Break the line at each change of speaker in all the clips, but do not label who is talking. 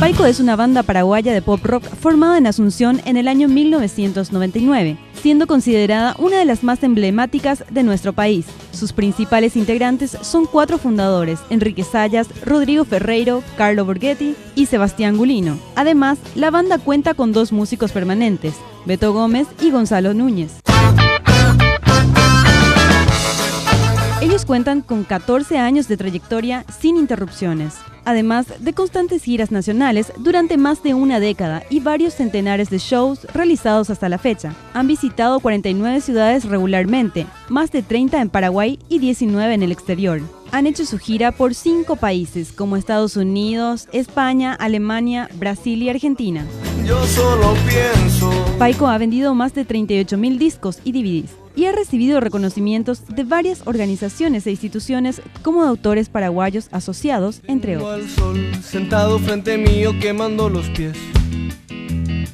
Paico es una banda paraguaya de pop rock formada en Asunción en el año 1999, siendo considerada una de las más emblemáticas de nuestro país. Sus principales integrantes son 4 fundadores: Enrique Sayas, Rodrigo Ferreiro, Carlo Borghetti y Sebastián Gulino. Además, la banda cuenta con 2 músicos permanentes, Beto Gómez y Gonzalo Núñez. Ellos cuentan con 14 años de trayectoria sin interrupciones, además de constantes giras nacionales durante más de una década y varios centenares de shows realizados hasta la fecha. Han visitado 49 ciudades regularmente, más de 30 en Paraguay y 19 en el exterior. Han hecho su gira por 5 países como Estados Unidos, España, Alemania, Brasil y Argentina.
Yo solo pienso.
Paico ha vendido más de 38.000 discos y DVDs y ha recibido reconocimientos de varias organizaciones e instituciones como de autores paraguayos asociados, entre otros.
Al sol, sentado frente mío quemando los pies.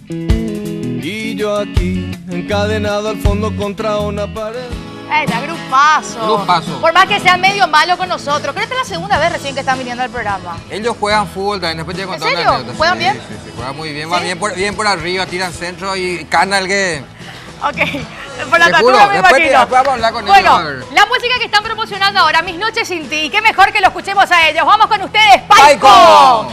Y yo aquí, encadenado al fondo contra una pared.
Da grupazo.
Grupazo.
Por más que sean medio malos con nosotros. Creo que es la segunda vez recién que están viniendo al programa.
Ellos juegan fútbol también, después te
¿En
contar
serio?
una anécdota.
¿Juegan
Sí,
bien?
Sí, juegan muy bien,
¿Sí?
va bien por arriba, tiran centro y canal que...
Ok, por la
Seguro,
estatura me
después
imagino.
vamos a hablar con ellos,
bueno,
a ver.
la música que están promocionando ahora, Mis Noches Sin Ti, qué mejor que lo escuchemos a ellos. Vamos con ustedes, Paico.
¡Paico!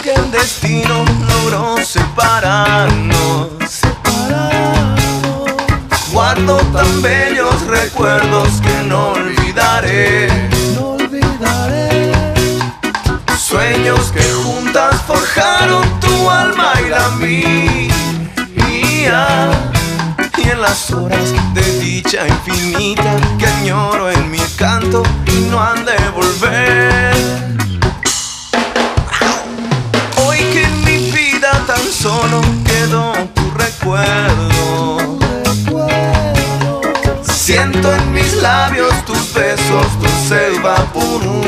Que el destino logró separarnos. Guardo tan bellos recuerdos que no olvidaré. Sueños que juntas forjaron tu alma y la mía. Y en las horas de dicha infinita que añoro en mi canto y no han de volver. Tan solo quedó tu recuerdo. Siento en mis labios tus besos, dulce vaporú.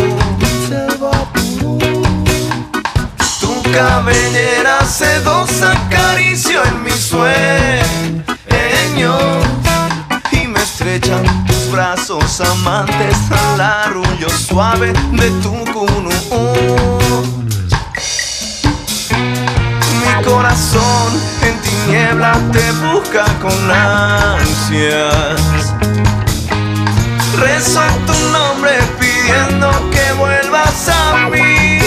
Tu cabellera sedosa acaricio en mis sueños y me estrechan tus brazos amantes al arrullo suave de tu cunú. Mi corazón en tiniebla te busca con ansias. Rezo tu nombre pidiendo que vuelvas a mí.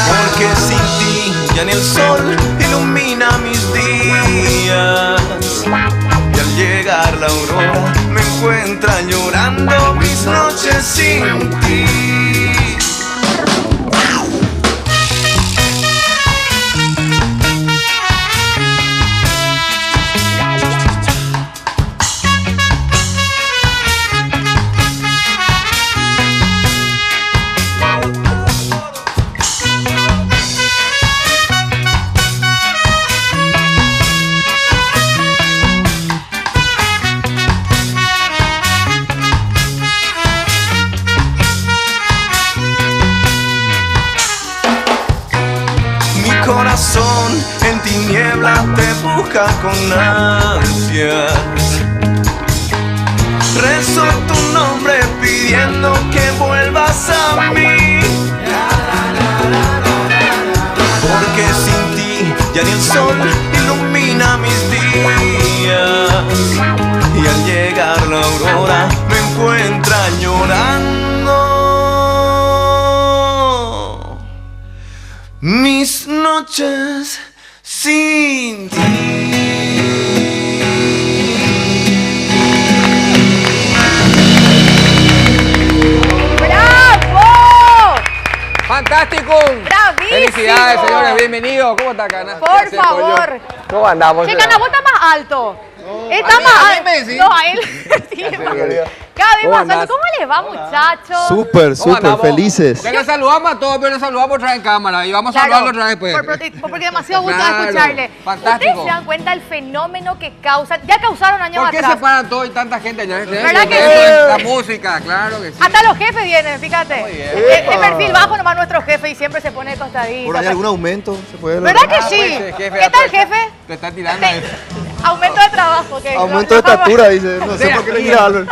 Porque sin ti ya ni el sol ilumina mis días. Y al llegar la aurora me encuentra llorando mis noches sin ti. Corazón en tiniebla te busca con ansias. Rezo tu nombre pidiendo que vuelvas a mí. Porque sin ti ya ni el sol ilumina mis días. Y al llegar la aurora me encuentra llorando. Mis noches sin ti.
¡Bravo!
¡Fantástico!
¡Bravísimo!
¡Felicidades, señores! Bienvenidos. ¿Cómo está, Cana?
Por favor.
¿Cómo andamos?
Che, Cana, vos estás más alto. Está
¿A mí?
más
¿A mí
alto.
me decís?
No, a él. Sí, Gaby
¿Cómo
Masato,
andás?
¿cómo les va, muchachos?
Súper,
¿Cómo
súper
andamos?
felices.
Ya le saludamos a todos, pero le saludamos otra vez en cámara. Y vamos a
Claro,
saludarlo otra vez después.
porque demasiado gusto
Claro,
escucharle.
fantástico.
Ustedes se dan cuenta del fenómeno que causan, ya causaron años
¿Por qué
atrás.
se paran todos y tanta gente allá?
¿Verdad que
Eso
sí?
es la música, claro que sí.
Hasta los jefes vienen, fíjate.
Muy bien.
De perfil bajo nomás nuestro jefe y siempre se pone costadito.
¿Por ahí algún aumento? ¿Se puede
¿Verdad que
Ah,
sí?
pues, jefe,
¿Qué tal,
pues,
jefe?
Te está tirando.
Aumento de trabajo. Que
Aumento de estatura, dice. No sé por qué le mira a Albert.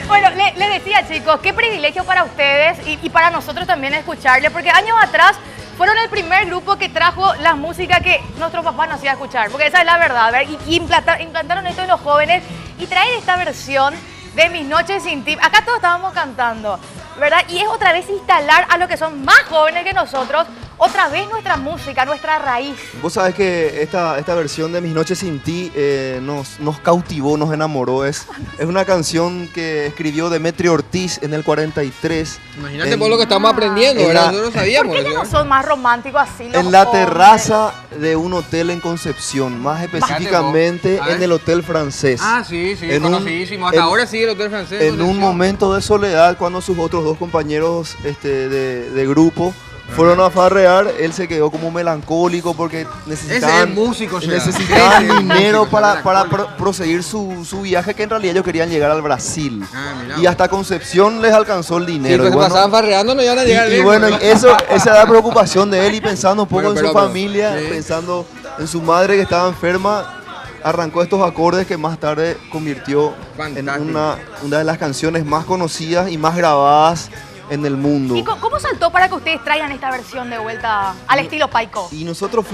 Bueno, les decía, chicos, qué privilegio para ustedes y para nosotros también escucharle, porque años atrás fueron el primer grupo que trajo la música que nuestros papás nos hacían escuchar, porque esa es la verdad, ¿ver? Y implantaron esto en los jóvenes y traer esta versión de Mis Noches Sin Ti. Acá todos estábamos cantando, ¿verdad? Y es otra vez instalar a los que son más jóvenes que nosotros, otra vez nuestra música, nuestra raíz.
Vos sabés que esta versión de Mis Noches Sin Ti nos cautivó, nos enamoró. Es una canción que escribió Demetrio Ortiz en el 43.
Imagínate por lo que estamos aprendiendo,
en
¿verdad?
la-
Nosotros
¿Por
sabíamos.
qué ya no
¿no?
son más románticos así los
En la
jóvenes?
terraza de un hotel en Concepción, más específicamente
A ver.
en el Hotel Francés.
Ah, sí, sí,
En un-
conocidísimo. Hasta
en-
ahora sigue el Hotel Francés.
En un
Concepción.
momento de soledad, cuando sus otros dos compañeros de grupo fueron a farrear, él se quedó como melancólico porque necesitaban,
Ese es músico, será.
necesitaban
Ese es
dinero
músico,
para
melancólico.
proseguir su viaje, que en realidad ellos querían llegar al Brasil.
Ah, mirá.
Y hasta Concepción les alcanzó el
Sí,
dinero.
pues
Y bueno,
pasaban farreando, no iban a llegar
y
lejos,
bueno,
¿no?
esa era la preocupación de él, y pensando un poco
Bueno,
en
pero-
su
pero,
familia,
sí.
pensando en su madre que estaba enferma, arrancó estos acordes que más tarde convirtió en
Fantástico.
una de las canciones más conocidas y más grabadas en el mundo.
¿Y cómo saltó para que ustedes traigan esta versión de vuelta al estilo Paico?
Y nosotros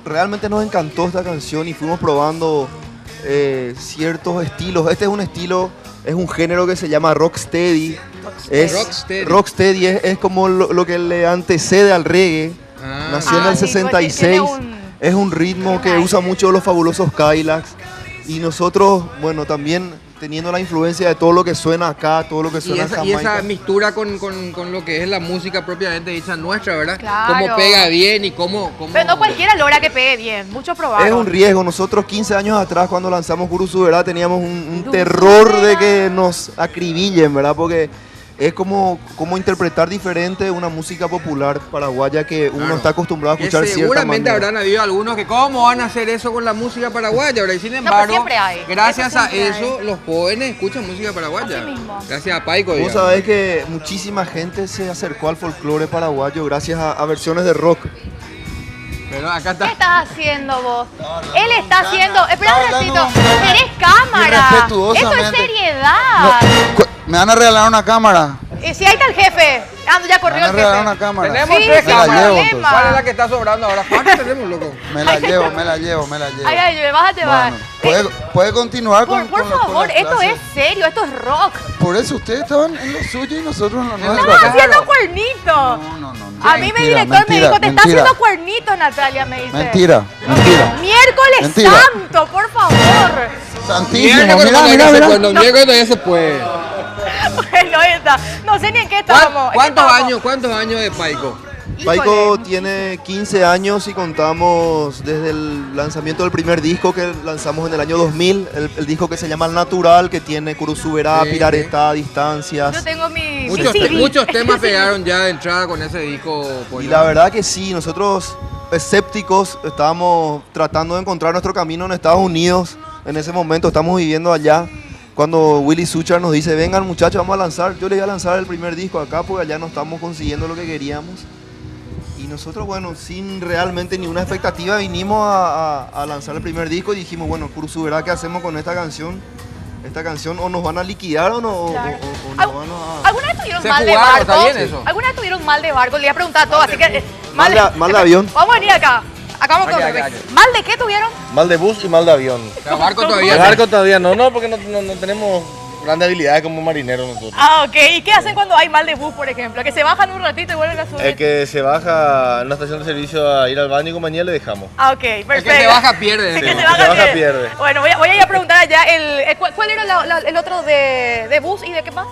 realmente nos encantó esta canción y fuimos probando ciertos estilos. Este es un estilo, es un género que se llama rocksteady. Rocksteady es como lo que le antecede al reggae.
Ah.
Nació en el
sí,
66.
tiene
Es un ritmo que
Nice.
usa mucho los fabulosos Cadillacs. Y nosotros, bueno, también teniendo la influencia de todo lo que suena acá, todo lo que
Y
suena en
esa, y
Jamaica.
esa mixtura con lo que es la música propiamente dicha nuestra, ¿verdad?
Claro.
Cómo pega bien y cómo...
Pero no cualquiera logra que pegue bien, muchos probaron.
Es un riesgo. Nosotros 15 años atrás, cuando lanzamos Guru Subera, teníamos un
Guru
terror de
Subera.
que nos acribillen, ¿verdad? Porque es como interpretar diferente una música popular paraguaya que uno
Claro.
está acostumbrado a
Que
escuchar cierta
seguramente
manera.
habrán habido algunos que cómo van a hacer eso con la música paraguaya, ¿verdad? Y sin
pues
embargo,
siempre hay.
gracias
Eso
a
siempre
eso, los jóvenes escuchan música paraguaya.
Así mismo.
Gracias a Paico,
Vos
digamos.
sabés que muchísima gente se acercó al folclore paraguayo gracias a versiones de rock.
Pero acá
¿Qué
está.
estás haciendo vos? Él está haciendo... Espera un ratito.
hablando
Tenés cámara. Esto es
irrespetuosamente.
seriedad.
Me van a regalar una cámara.
Si ahí está el jefe. Ando, ya
Me
corrió
van a
el
regalar
jefe.
una cámara.
Tenemos
Sí,
tres
sin
Me la
cámaras.
llevo,
problema.
entonces.
¿Cuál es la que está sobrando ahora? ¿Cuántas tenemos, loco?
Me la llevo, me la llevo, me la llevo.
Ay, ay, me vas a llevar.
Bueno, puede continuar
Por
con la- con
favor,
las
esto
clases.
es serio, esto es rock.
Por eso ustedes estaban en lo suyo y nosotros en lo nuestro.
Estamos
acá.
haciendo cuernito.
No.
A mí mi
Mentira,
director me
mentira,
dijo, te está
mentira.
haciendo cuernitos, Natalia, me dice.
Mentira, mentira.
Miércoles
Mentira.
santo, por favor.
Santísimo,
Miércoles
mira,
todavía
mira,
se
mira.
puede, los miércoles todavía se puede.
Bueno, ahí está. No sé ni en qué estábamos.
¿Cuántos años de Paico?
Paico
Híjole.
tiene 15 años y contamos desde el lanzamiento del primer disco que lanzamos en el año 2000, el disco que se llama El Natural, que tiene Curuzuberá,
Sí,
Pirareta, Distancias.
Yo tengo mi
Muchos,
CD.
muchos temas pegaron ya de entrada con ese disco.
Y
Pollo.
la verdad que sí, nosotros escépticos estábamos tratando de encontrar nuestro camino en Estados Unidos. En ese momento estamos viviendo allá. Cuando Willy Suchar nos dice, vengan muchachos, vamos a lanzar. Yo le iba a lanzar el primer disco acá porque allá no estamos consiguiendo lo que queríamos. Y nosotros, bueno, sin realmente ninguna expectativa, vinimos a lanzar el primer disco y dijimos, bueno, Curuzuberá, ¿qué hacemos con esta canción? Esta canción o nos van a liquidar o no,
Claro.
o nos
Al-
van a...
¿Alguna vez tuvieron
Se
mal de
jugaron,
barco?
está bien eso.
¿Alguna vez tuvieron mal de barco? Le voy a preguntar a todos, así que...
Mal de avión.
Vamos a venir acá. Acá vamos con...
Aquí.
¿Mal de qué tuvieron?
Mal de bus y mal de avión.
El barco todavía.
El barco todavía no, porque no tenemos grandes habilidades como marineros nosotros.
Ah, ok. ¿Y qué hacen cuando hay mal de bus, por ejemplo? Que se bajan un ratito y vuelven a subir.
El que se baja en una estación de servicio a ir al baño y compañía le dejamos.
Ah, ok, perfecto.
El que se baja pierde.
El que
Sí,
se
el
baja,
que se baja
pierde.
pierde.
Bueno, voy a ir a preguntar allá ¿cuál era el otro de bus y de qué más?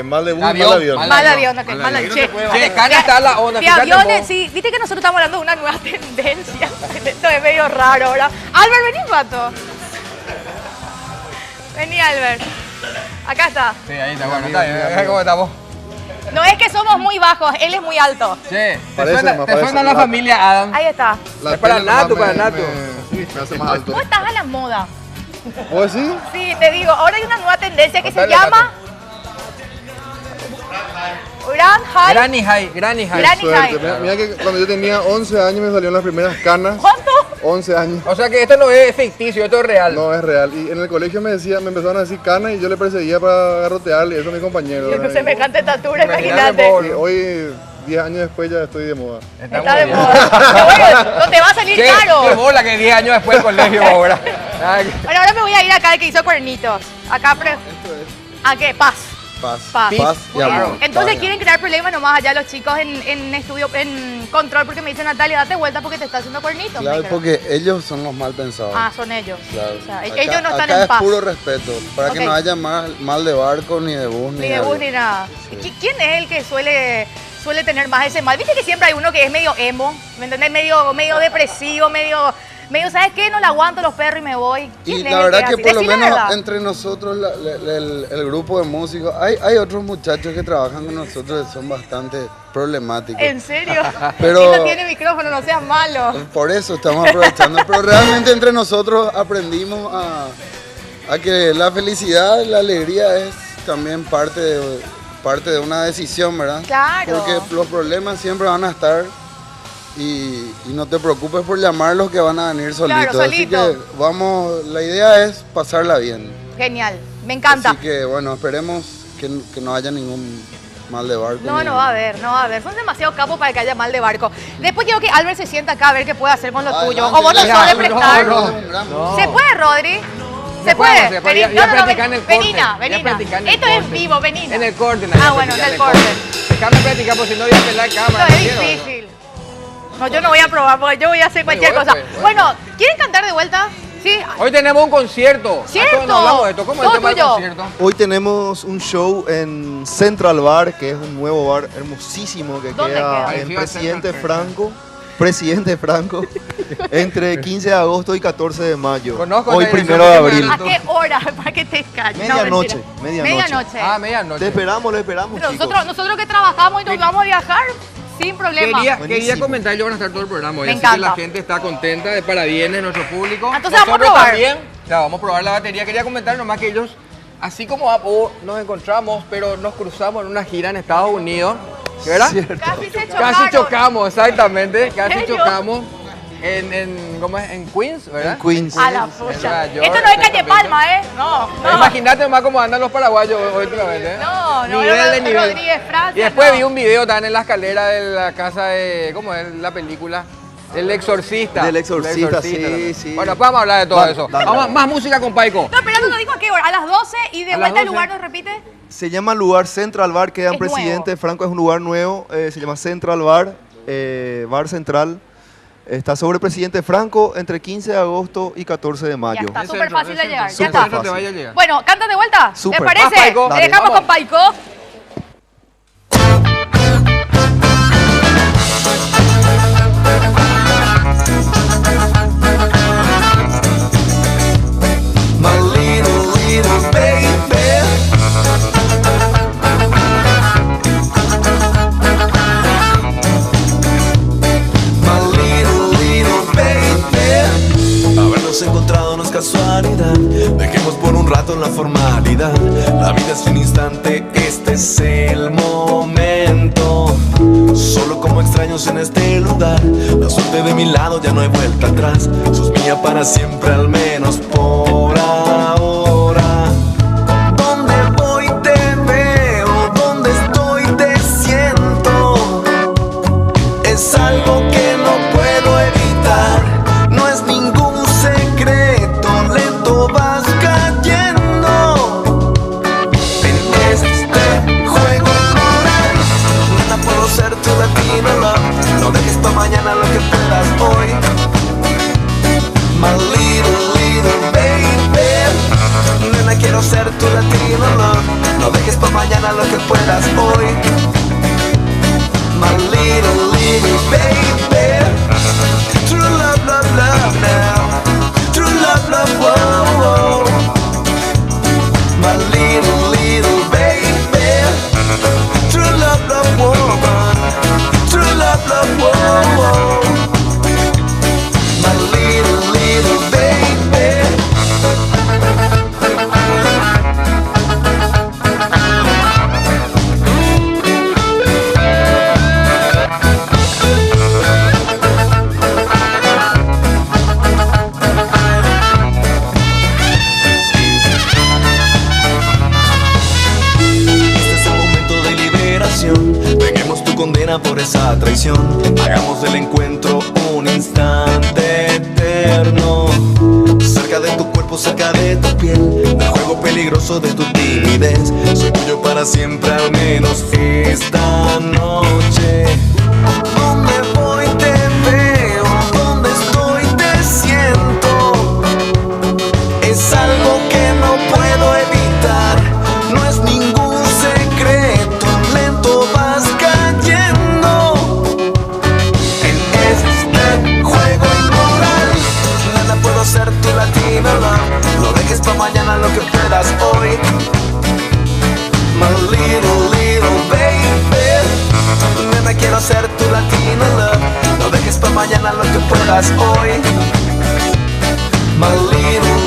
Mal de bus y
Avión,
mal de avión.
mal
Mal avión, ok, mal
avión.
avión.
Che, Cana está la onda.
De
fíjate
aviones,
vos.
sí. Viste que nosotros estamos hablando de una nueva tendencia. Esto es medio raro, ¿verdad? Albert, vení, pato. Vení, Albert. Acá está.
Sí, ahí está, bueno, está bien. ¿Cómo estamos?
No es que somos muy bajos, él es muy alto.
Che,
Parece, me
te
parece.
suena la familia Adam.
Ahí está.
Es para Nato, para Nato.
Me hace más alto.
¿Cómo estás a la moda?
¿Vos sí?
Sí, te digo, ahora hay una nueva tendencia que se
Contale,
llama
Granny High, Granny High.
Granny
Suerte.
High.
Mira que cuando yo tenía 11 años me salieron las primeras canas.
¿Cuánto?
11 años.
O sea que esto no es ficticio, esto es real.
No, es real. Y en el colegio me empezaron a decir cana y yo le perseguía para garrotearle, eso a mis compañeros.
Con
¿verdad?
semejante estatura,
Imagínate
imagínate.
Y hoy, 10 años después, ya estoy de moda.
Está de moda. Pero bueno, no te va a salir
Qué
caro.
bola que 10 años después del colegio ahora.
Bueno, ahora me voy a ir acá al que hizo cuernitos. Acá, ¿a qué? Paz.
Paz.
Paz.
y
Muy bien.
amor.
Entonces
Paz.
quieren crear problemas nomás allá los chicos en estudio, en control, porque me dicen, Natalia, date vuelta porque te está haciendo cuernitos.
Claro,
me dijeron.
porque ellos son los mal pensados.
Ah, son ellos.
Claro.
O sea,
Acá-
ellos no están
acá
en paz.
es puro respeto, para
Ok.
que no haya mal de barco, ni de bus,
Ni de bus ni nada.
Sí.
¿Quién es el que suele tener más ese mal? Viste que siempre hay uno que es medio emo, ¿me entendés? Medio depresivo, medio, ¿sabes qué? No le aguanto los perros y me voy. ¿Quién
Y
es
la
el
verdad
es
que
así?
por lo
Decí la
menos
verdad.
entre nosotros, el grupo de músicos, hay otros muchachos que trabajan con nosotros que son bastante problemáticos.
¿En serio?
Pero-
Él no tiene micrófono, no seas malo.
Por eso estamos aprovechando, pero realmente entre nosotros aprendimos a que la felicidad, la alegría es también parte de una decisión, ¿verdad?
Claro.
Porque los problemas siempre van a estar y no te preocupes por llamarlos que van a venir solitos. Así
solito.
que vamos, la idea es pasarla bien.
Genial, me encanta.
Así que bueno, esperemos que no haya ningún mal de barco.
No,
ni-
no va a haber, no va a haber. Son demasiado capos para que haya mal de barco. Después quiero que Albert se sienta acá a ver qué puede hacer con lo tuyo.
Adelante,
O vos no
mira,
sabes
no,
prestar.
no.
¿Se puede, Rodri? ¿Se
Después
puede?
vamos, después ya- ya practicar en el corte.
Venina,
Ya
venina.
practicar en el
Esto es
corte.
vivo, venina.
En el corte,
Ah, bueno, en el corte.
Déjame practicar, porque si no voy a pelar cámara.
Esto
no
es
quiero,
difícil. No, yo no voy a probar porque yo voy a hacer cualquier
bueno,
cosa.
pues,
Bueno, ¿quieren cantar de vuelta? Sí.
¿no? Hoy tenemos un concierto.
¿Cierto?
A todos nos hablamos de esto. ¿Cómo es el
Todo
tema del
tuyo.
concierto?
Hoy tenemos un show en Central Bar, que es un nuevo bar hermosísimo que
¿Dónde
queda
queda?
en
Parecido al
Presidente
Central
Franco. Presidente Franco, entre 15 de agosto y 14 de mayo.
Conozco
Hoy
esa dirección,
1 de
¿qué
abril.
¿A qué hora? Para que te calles.
Medianoche,
mentira.
medianoche.
Medianoche.
Ah, medianoche.
Le esperamos,
Pero
chicos.
nosotros que trabajamos y nos vamos a viajar sin problema.
Quería
Buenísimo.
comentar, yo van a estar todo el programa hoy,
Me
así que
encanta.
la gente está contenta, de parabienes nuestro público.
Entonces vamos a
Nosotros
probar.
también, ya, vamos a probar la batería. Quería comentar nomás que ellos, así como nos encontramos, pero nos cruzamos en una gira en Estados Unidos, ¿verdad?
Casi se chocaron.
Casi chocamos, exactamente, casi
serio?
chocamos ¿cómo es? En Queens, ¿verdad?
En Queens.
A la
En
pucha.
Nueva York,
Esto no es calle
exactamente.
Palma, ¿eh? No, no.
Imagínate nomás cómo andan los paraguayos últimamente. ¿eh?
No, no,
Nivel de nivel.
Rodríguez, Francia.
Y después
no.
vi un video también en la escalera de la casa de, ¿cómo es la película? El Exorcista.
Del Exorcista, sí,
también.
sí.
Bueno, después vamos a hablar de todo
Dale,
eso.
dale,
Vamos,
dale.
más música con Paico.
No, pero no digo a qué hora. A las 12 y de
A
vuelta
las
el lugar
12.
nos repite.
Se llama lugar Central Bar, queda en
Es
Presidente
nuevo.
Franco, es un lugar nuevo, se llama Central Bar, Bar Central. Está sobre Presidente Franco entre 15 de agosto y 14 de
Ya
mayo.
está,
Es
súper
centro,
fácil
es
de
centro.
llegar. Ya
Súper
está.
Centro te
fácil.
vaya a llegar.
Bueno, ¿cantas de vuelta?
Súper.
¿Te parece?
Más Paico.
Te
Dale.
dejamos
Vamos.
con Paico.
My little baby. My little baby. Habernos encontrado no es casualidad. Dejemos por un rato la formalidad. La vida es un instante, este es el momento. Solo como extraños en este lugar. La suerte de mi lado ya no hay vuelta atrás. Sos mía para siempre, al menos por ahora. Donde voy te veo, donde estoy te siento. Es algo que no puedo evitar. No es ningún secreto, lento vas cayendo en este juego moral. Nena, puedo ser tu latino love. No dejes pa' mañana lo que puedas hoy. My little baby. pena por esa traición. Hagamos del encuentro un instante eterno. Cerca de tu cuerpo, cerca de tu piel, del juego peligroso de tu timidez. Soy tuyo para siempre, al menos esta noche. Donde voy te veo, donde estoy te siento. Es algo que no puedo evitar, no es ningún secreto. Lento vas cayendo en este juego inmoral. Nada, puedo ser tu latino, no dejes pa' mañana lo que puedas hoy. My little baby, nena, quiero ser tu latino love. No dejes pa' mañana lo que puedas hoy. My little